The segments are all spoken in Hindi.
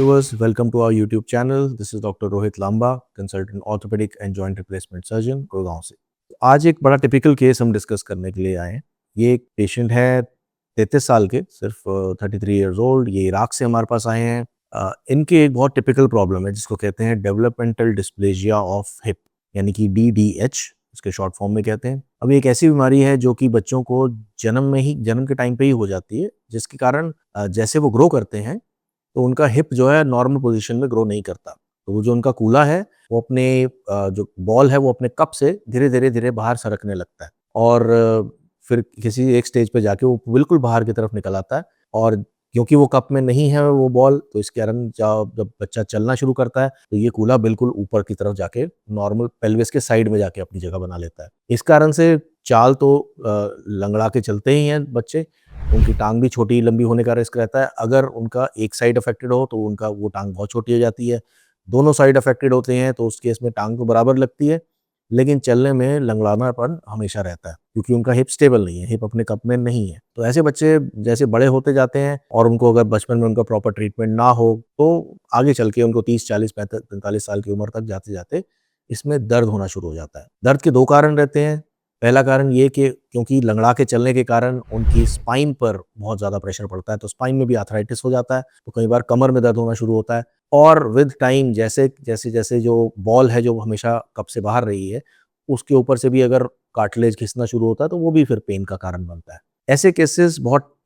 viewers, welcome to our YouTube channel. This is Dr. Rohit Lamba, consultant orthopedic and joint replacement surgeon, Gurgaon से। आज एक बड़ा टिपिकल केस हम डिस्कस करने के लिए आए हैं। ये एक पेशेंट है 33 साल के, सिर्फ 33 इयर्स ओल्ड। ये इराक से हमारे पास आए हैं। इनके एक बहुत टिपिकल प्रॉब्लम है जिसको कहते हैं डेवलपमेंटल डिस्प्लेजिया ऑफ हिप, यानी कि DDH इसके शॉर्ट फॉर्म में कहते हैं। अब एक ऐसी बीमारी है जो कि बच्चों को जन्म के टाइम पे ही हो जाती है, जिसके कारण जैसे वो ग्रो करते हैं तो उनका हिप जो है नॉर्मल पोजीशन में ग्रो नहीं करता। तो वो जो उनका कूला है वो अपने जो बॉल है वो अपने कप से धीरे-धीरे बाहर सरकने लगता है और फिर किसी एक स्टेज पे जाके वो बिल्कुल बाहर की तरफ निकल आता है। और क्योंकि वो कप में नहीं है वो बॉल, तो इसके कारण जब बच्चा चलना शुरू करता है तो ये कूला बिल्कुल ऊपर की तरफ जाके नॉर्मल पेल्विस के साइड में जाके अपनी जगह बना लेता है। इस कारण से चाल तो लंगड़ा के चलते ही हैं बच्चे, उनकी टांग भी छोटी लंबी होने का रिस्क रहता है। अगर उनका एक साइड अफेक्टेड हो तो उनका वो टांग बहुत छोटी हो जाती है। दोनों साइड अफेक्टेड होते हैं तो उस केस में टांग तो बराबर लगती है, लेकिन चलने में लंगड़ानापन हमेशा रहता है क्योंकि उनका हिप स्टेबल नहीं है, हिप अपने कप में नहीं है। तो ऐसे बच्चे जैसे बड़े होते जाते हैं और उनको अगर बचपन में उनका प्रॉपर ट्रीटमेंट ना हो तो आगे चल के उनको 30, 40, 45 साल की उम्र तक जाते-जाते इसमें दर्द होना शुरू हो जाता है। दर्द के 2 कारण रहते हैं। पहला कारण ये कि क्योंकि लंगड़ा के चलने के कारण उनकी स्पाइन पर बहुत ज़्यादा प्रेशर पड़ता है, तो स्पाइन में भी आर्थराइटिस हो जाता है, तो कई बार कमर में दर्द होना शुरू होता है। और विद टाइम जैसे जो बॉल है जो हमेशा कप से बाहर रही है, उसके ऊपर से भी अगर कार्टिलेज खिंचना शुरू होता है तो वो भी फिर पेन का कारण बनता है। ऐसे केसेस बहुत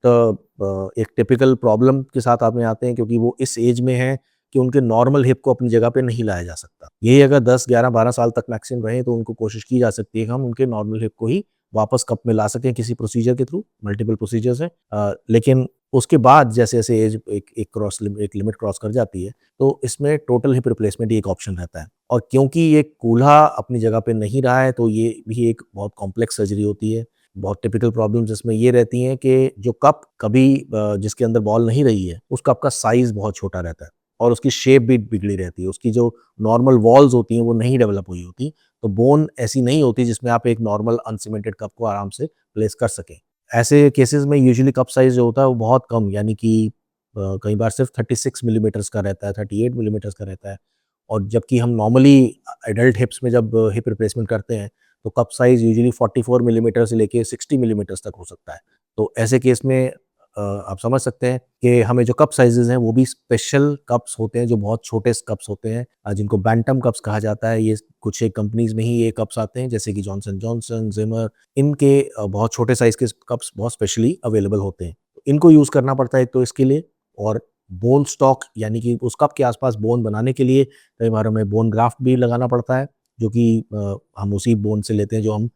एक टिपिकल प्रॉब्लम के साथ आप में आते हैं क्योंकि वो इस एज में हैं कि उनके नॉर्मल हिप को अपनी जगह पे नहीं लाया जा सकता। यही अगर 10, 11, 12 साल तक मैक्सिमम रहे तो उनको कोशिश की जा सकती है कि हम उनके नॉर्मल हिप को ही वापस कप में ला सकें किसी प्रोसीजर के थ्रू, मल्टीपल प्रोसीजर्स हैं। लेकिन उसके बाद जैसे-जैसे एज एक लिमिट क्रॉस कर जाती है, तो इसमें टोटल हिप रिप्लेसमेंट ही एक ऑप्शन रहता है। और क्योंकि ये कूल्हा अपनी जगह पे नहीं रहा है, तो ये भी एक बहुत कॉम्प्लेक्स सर्जरी होती है। बहुत टिपिकल प्रॉब्लम्स इसमें ये रहती हैं कि जो कप कभी जिसके अंदर बॉल नहीं रही है, उस कप का साइज़ बहुत छोटा रहता है और उसकी शेप भी बिगड़ी रहती है। उसकी जो नॉर्मल वॉल्स होती हैं, वो नहीं डेवलप हुई होती, तो बोन ऐसी नहीं होती जिसमें आप एक नॉर्मल अनसीमेंटेड कप को आराम से प्लेस कर सकें। ऐसे केसेस में यूजुअली कप साइज़ जो होता है वो बहुत कम, यानी कि कई बार सिर्फ 36 मिलीमीटर्स का रहता है, 38 मिलीमीटर्स का रहता है। और जबकि हम नॉर्मली एडल्ट हिप्स में जब हिप रिप्लेसमेंट करते हैं तो कप साइज़ यूजुअली 44 मिलीमीटर से लेके 60 मिलीमीटर्स तक हो सकता है। तो ऐसे केस में आप समझ सकते हैं कि हमें जो कप साइज़ेज़ हैं वो भी स्पेशल कप्स होते हैं जो बहुत छोटे कप्स होते हैं, जिनको बैंटम कप्स कहा जाता है। ये कुछ एक कंपनीज़ में ही ये कप्स आते हैं जैसे कि जॉनसन जॉनसन, ज़िमर, इनके बहुत छोटे साइज़ के कप्स बहुत स्पेशली अवेलेबल होते हैं। इनको यूज़ करना पड़ता है एक तो इसके लिए, और बोन स्टॉक यानी कि उस कप के आस-पास बोन बनाने के लिए कई बार हमें बोन ग्राफ्ट भी लगाना पड़ता है, जो कि हम उसी बोन से लेते हैं जो हम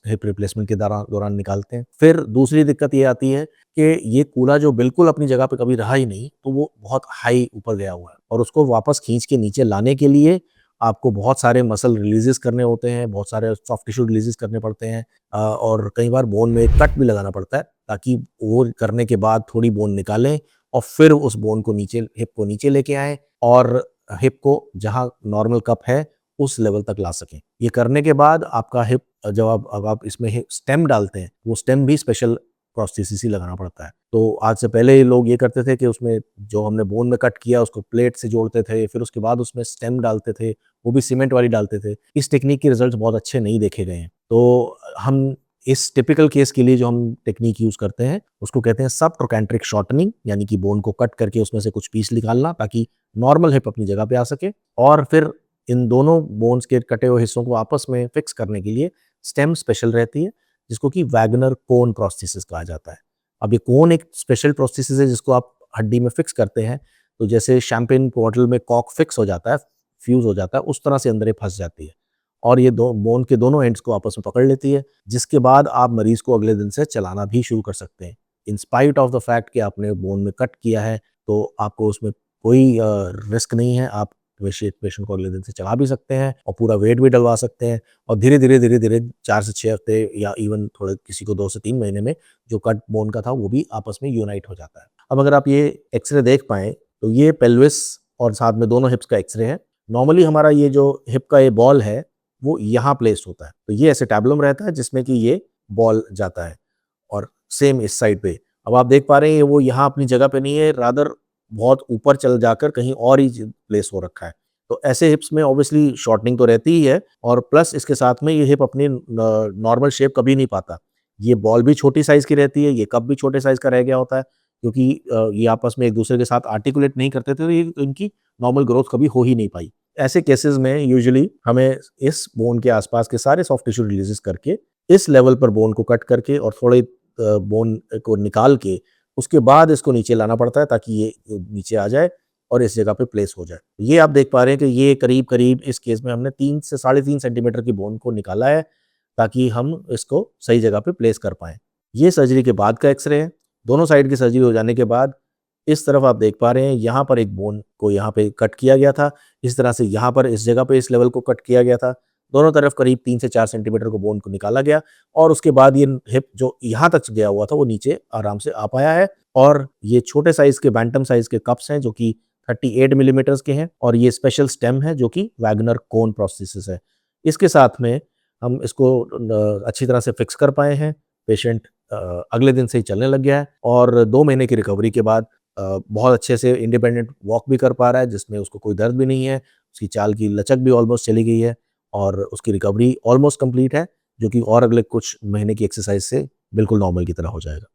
हिप रिप्लेसमेंट के दौरान निकालते हैं। फिर दूसरी दिक्कत ये आती है कि ये कूल्हा जो बिल्कुल अपनी जगह पे कभी रहा ही नहीं, तो वो बहुत हाई ऊपर गया हुआ है और उसको वापस खींच के नीचे लाने के लिए आपको बहुत सारे मसल रिलीज़ेज़ करने होते हैं, बहुत सारे सॉफ्ट टिश्यू रिलीज़ेज़ करने पड़ते हैं, और कई बार बोन में एक कट भी लगाना पड़ता है ताकि वो करने के बाद थोड़ी बोन निकालें और फिर उस बोन को हिप को नीचे लेके आएँ और हिप को जहाँ नॉर्मल कप है उस लेवल तक ला सकें। ये करने के बाद आपका हिप जब आप इसमें स्टेम डालते हैं, वो स्टेम भी स्पेशल प्रोस्थेसिस ही लगाना पड़ता है। तो आज से पहले लोग ये करते थे कि उसमें जो हमने बोन में कट किया उसको प्लेट से जोड़ते थे, फिर उसके बाद उसमें स्टेम डालते थे, वो भी सीमेंट वाली डालते थे। इस टेक्नीक के रिजल्ट्स बहुत अच्छे नहीं देखे गए हैं। तो हम इस टिपिकल केस के लिए जो हम टेक्नीक यूज़ करते हैं, उसको कहते हैं सब ट्रोकेंट्रिक शॉर्टनिंग, यानी कि बोन को कट करके उसमें से कुछ पीस निकालना ताकि नॉर्मल हिप अपनी जगह पे आ सके, और फिर इन दोनों बोन्स के कटे हुए हिस्सों को आपस में फिक्स करने के लिए स्टेम स्पेशल रहती है, जिसको कि वैगनर कोन प्रोस्थेसिस कहा जाता है। अब ये कोन एक स्पेशल प्रोस्थेसिस है जिसको आप हड्डी में फिक्स करते हैं, तो जैसे शैंपेन बॉटल में कॉर्क फिक्स हो जाता है, फ्यूज़ हो जाता है, उस तरह से अंदर ये फँस जाती है और ये दो बोन के दोनों एंड्स को आपस में पकड़ लेती है, जिसके बाद आप मरीज़ को अगले दिन से चलाना भी शुरू कर सकते हैं। In spite of the fact कि आपने बोन में कट किया है, तो आपको उसमें कोई रिस्क नहीं है। आप पेशेंट को अगले दिन से चला भी सकते हैं और पूरा वेट भी डलवा सकते हैं और धीरे-धीरे 4 से 6 हफ्ते या इवन थोड़े किसी को 2 से 3 महीने में जो कट बोन का था वो भी आपस में यूनाइट हो जाता है। अब अगर आप ये एक्स-रे देख पाएँ तो ये पेल्विस और साथ में दोनों हिप्स का एक्स-रे है। नॉर्मली हमारा ये जो हिप का ये बॉल है वो यहाँ प्लेस्ड होता है। तो ये एसिटैबुलम रहता है जिसमें कि ये बॉल जाता है और सेम इस साइड पे। अब आप देख पा रहे हैं वो यहाँ अपनी जगह पे नहीं है, रादर बहुत ऊपर चल जाकर कहीं और ही प्लेस हो रखा है। तो ऐसे हिप्स में ऑब्वियसली शॉर्टनिंग तो रहती ही है और प्लस इसके साथ में ये हिप अपनी नॉर्मल शेप कभी नहीं पाता। ये बॉल भी छोटी साइज़ की रहती है, ये कप भी छोटे साइज़ का रह गया होता है क्योंकि ये आपस में एक-दूसरे के साथ आर्टिकुलेट नहीं करते थे, तो ये इनकी नॉर्मल ग्रोथ कभी हो ही नहीं पाई। ऐसे केसेज़ में यूजुअली हमें इस बोन के आस-पास के सारे सॉफ्ट टिश्यू रिलीज़ेज़ करके, इस लेवल पर बोन को कट करके और थोड़े बोन को निकाल के, उसके बाद इसको नीचे लाना पड़ता है ताकि ये नीचे आ जाए और इस जगह पे प्लेस हो जाए। ये आप देख पा रहे हैं कि ये करीब-करीब इस केस में हमने 3 से साढ़े 3 सेंटीमीटर की बोन को निकाला है, ताकि हम इसको सही जगह पे प्लेस कर पाएँ। ये सर्जरी के बाद का एक्स-रे है। दोनों साइड की सर्जरी हो जाने के बाद इस तरफ आप देख पा रहे हैं, यहाँ पर एक बोन को यहाँ पे कट किया गया था। इस तरह से यहाँ पर इस जगह पे इस लेवल को कट किया गया था। दोनों तरफ करीब 3 से 4 सेंटीमीटर को बोन को निकाला गया और उसके बाद ये हिप जो यहाँ तक गया हुआ था, वो नीचे आराम से आ पाया है और ये छोटे साइज़ के बैंटम साइज़ के कप्स हैं, जो कि 38 मिलीमीटर्स के हैं और ये स्पेशल स्टेम है, जो कि वैगनर कोन प्रोस्थेसिस है। इसके साथ में हम इसको अच्छी तरह से फिक्स कर पाए हैं। पेशेंट अगले दिन से ही चलने लग गया है और 2 महीने की रिकवरी के बाद बहुत अच्छे से इंडिपेंडेंट वॉक भी कर पा रहा है, जिसमें उसको कोई दर्द भी नहीं है। उसकी चाल की लचक भी ऑलमोस्ट चली गई है और उसकी रिकवरी ऑलमोस्ट कंप्लीट है, जो कि और अगले कुछ महीने की एक्सरसाइज से बिल्कुल नॉर्मल की तरह हो जाएगा।